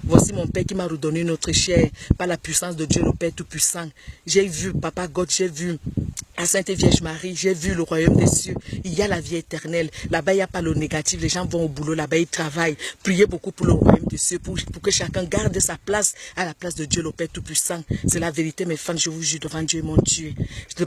Voici mon Père qui m'a redonné notre chair par la puissance de Dieu le Père Tout-Puissant. J'ai vu Papa God, j'ai vu la Sainte Vierge Marie, j'ai vu le royaume des cieux. Il y a la vie éternelle. Là-bas, il n'y a pas le négatif. Les gens vont au boulot, là-bas, ils travaillent. Priez beaucoup pour le royaume des cieux, pour que chacun garde sa place à la place de Dieu le Père Tout-Puissant. C'est la vérité, mes fans, je vous jure devant Dieu, mon Dieu.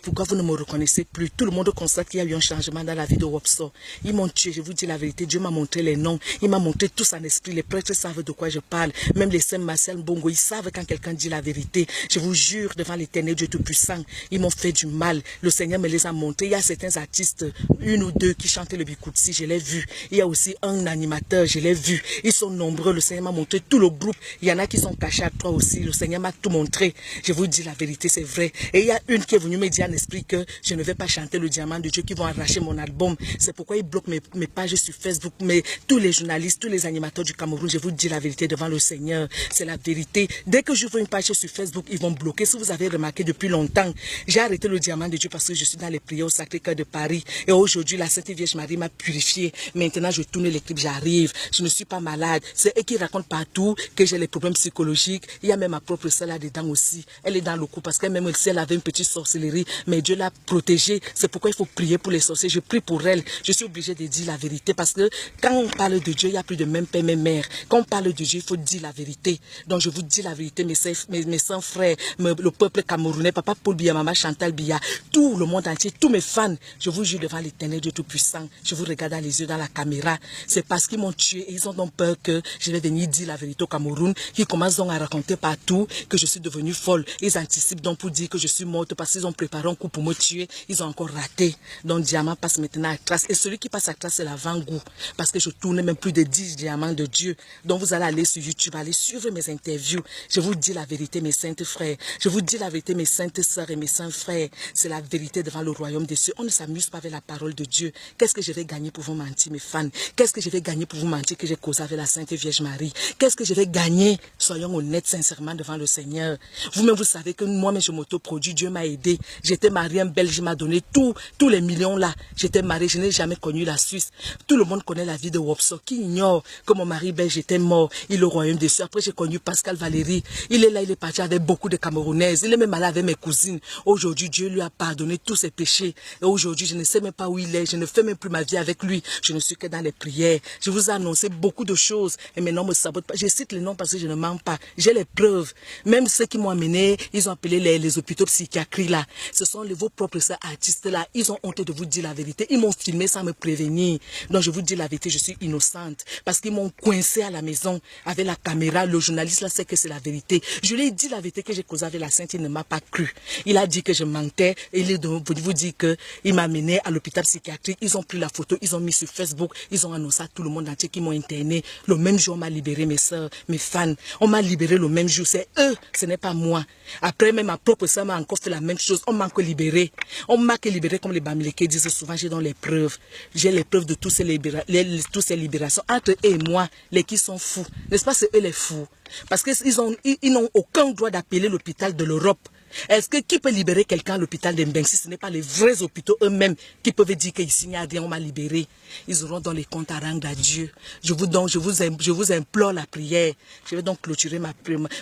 Pourquoi vous ne me reconnaissez plus? Tout le monde constate qu'il y a eu un changement dans la vie de Wopso. Ils m'ont tué, je vous dis la vérité. Dieu m'a montré les noms. Il m'a montré tout son esprit. Les prêtres savent de quoi je parle. Même les saints Martial Bongo, ils savent quand quelqu'un dit la vérité. Je vous jure devant l'éternel Dieu Tout-Puissant. Ils m'ont fait du mal. Le Seigneur me les a montrés. Il y a certains artistes, une ou deux, qui chantaient le Bikoutsi, je l'ai vu. Il y a aussi un animateur, je l'ai vu. Ils sont nombreux. Le Seigneur m'a montré tout le groupe. Il y en a qui sont cachés à toi aussi. Le Seigneur m'a tout montré. Je vous dis la vérité, c'est vrai. Et il y a une qui est venue me dire en esprit que je ne vais pas chanter le diamant de Dieu, qui vont arracher mon album. C'est pourquoi ils bloquent mes pages sur Facebook. Mais tous les journalistes, tous les animateurs du Cameroun, je vous dis la vérité devant le Seigneur. C'est la vérité. Dès que j'ouvre une page sur Facebook, ils vont bloquer. Si vous avez remarqué depuis longtemps, j'ai arrêté le diamant de Dieu parce que je suis dans les prières au Sacré-Cœur de Paris. Et aujourd'hui, la Sainte Vierge Marie m'a purifié. Maintenant, je tourne les clips, j'arrive. Je ne suis pas malade. C'est eux qui racontent partout que j'ai les problèmes psychologiques. Il y a même ma propre sœur là-dedans aussi. Elle est dans le coup parce qu'elle même si elle avait une petite sorcellerie, mais Dieu l'a protégée. C'est pourquoi il faut prier pour les sorciers. Je prie pour elle. Je suis obligée de dire la vérité parce que quand on parle de Dieu, il n'y a plus de même père, même mère. Quand on parle de Dieu, il faut dire la vérité. Donc je vous dis la vérité, mes saints frères, le peuple camerounais, Papa Paul Biya, Maman Chantal Biya, tout le monde entier, tous mes fans, je vous jure devant l'éternel Dieu Tout-Puissant, je vous regarde dans les yeux, dans la caméra. C'est parce qu'ils m'ont tué et ils ont donc peur que je vais venir dire la vérité au Cameroun, qu'ils commencent donc à raconter partout que je suis devenue folle. Ils anticipent donc pour dire que je suis morte parce qu'ils ont préparé un coup pour me tuer. Ils ont encore raté. Donc Diamant passe maintenant à trace. Et celui qui passe à trace, c'est l'avant-goût. Parce que je tourne même plus de 10 diamants de Dieu. Donc vous allez aller sur YouTube, aller suivre mes interviews. Je vous dis la vérité, mes saintes frères. Je vous dis la vérité, mes saintes sœurs et mes saints frères. C'est la vérité devant le royaume des cieux. On ne s'amuse pas avec la parole de Dieu. Qu'est-ce que je vais gagner pour vous mentir, mes fans? Qu'est-ce que je vais gagner pour vous mentir que j'ai causé avec la Sainte Vierge Marie? Qu'est-ce que je vais gagner? Soyons honnêtes, sincèrement, devant le Seigneur. Vous-même, vous savez que moi-même, je m'autoproduis. Dieu m'a aidé. J'étais marié, un Belge, il m'a donné tous les millions là. J'étais marié, je n'ai jamais connu la Suisse. Tout le monde connaît la vie de Wopso. Qui ignore que mon mari belge était mort? Il est au royaume des cieux. Après, j'ai connu Pascal Valéry. Il est là, il est parti avec beaucoup de Camerounaises. Il est même allé avec mes cousines. Aujourd'hui, Dieu lui a pardonné tous ses péchés. Et aujourd'hui, je ne sais même pas où il est. Je ne fais même plus ma vie avec lui. Je ne suis que dans les prières. Je vous ai annoncé beaucoup de choses. Et maintenant, on ne me sabote pas. Je cite les noms parce que je ne mens pas. J'ai les preuves. Même ceux qui m'ont amené, ils ont appelé les hôpitaux psychiatriques là. Ce sont vos propres artistes là. Ils ont honte de vous dire la vérité. Ils m'ont filmé sans me prévenir. Donc, je vous dis la vérité, je suis innocente. Parce qu'ils m'ont coincé à la maison avec la caméra. Le journaliste là sait que c'est la vérité. Je lui ai dit la vérité que j'ai causé avec la Sainte. Il ne m'a pas cru. Il a dit que je mentais. Et il est vous dire qu'il m'a amené à l'hôpital psychiatrique. Ils ont pris la photo, ils ont mis sur Facebook. Ils ont annoncé à tout le monde entier qu'ils m'ont interné. Le même jour, on m'a libéré, mes soeurs, mes fans. On m'a libéré le même jour. C'est eux, ce n'est pas moi. Après, même ma propre soeur m'a encore fait la même chose. On m'a encore libéré. On m'a que libéré comme les Bamileke disent souvent. J'ai dans les preuves. J'ai les preuves de toutes ces libérations. Entre eux et moi, les qui sont fous. N'est-ce pas, c'est eux les fous. Parce qu'ils n'ont aucun droit d'appeler l'hôpital de l'Europe. Est-ce que qui peut libérer quelqu'un à l'hôpital d'Embeng si ce n'est pas les vrais hôpitaux eux-mêmes qui peuvent dire qu'ici il n'y a rien, on m'a libéré? Ils auront dans les comptes à rendre à Dieu. Je vous implore la prière. Je vais donc clôturer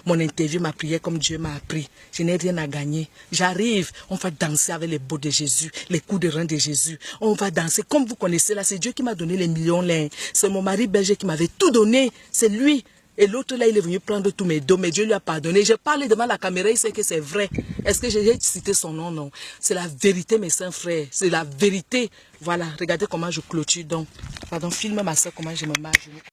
mon interview, ma prière comme Dieu m'a appris. Je n'ai rien à gagner. J'arrive, on va danser avec les bouts de Jésus, les coups de rein de Jésus. On va danser comme vous connaissez là. C'est Dieu qui m'a donné les millions là. C'est mon mari belge qui m'avait tout donné. C'est lui. Et l'autre là, il est venu prendre tous mes dos, mais Dieu lui a pardonné. J'ai parlé devant la caméra, il sait que c'est vrai. Est-ce que j'ai cité son nom? Non. C'est la vérité, mes saints frères. C'est la vérité. Voilà, regardez comment je clôture donc. Pardon, filme ma soeur, comment je me marche.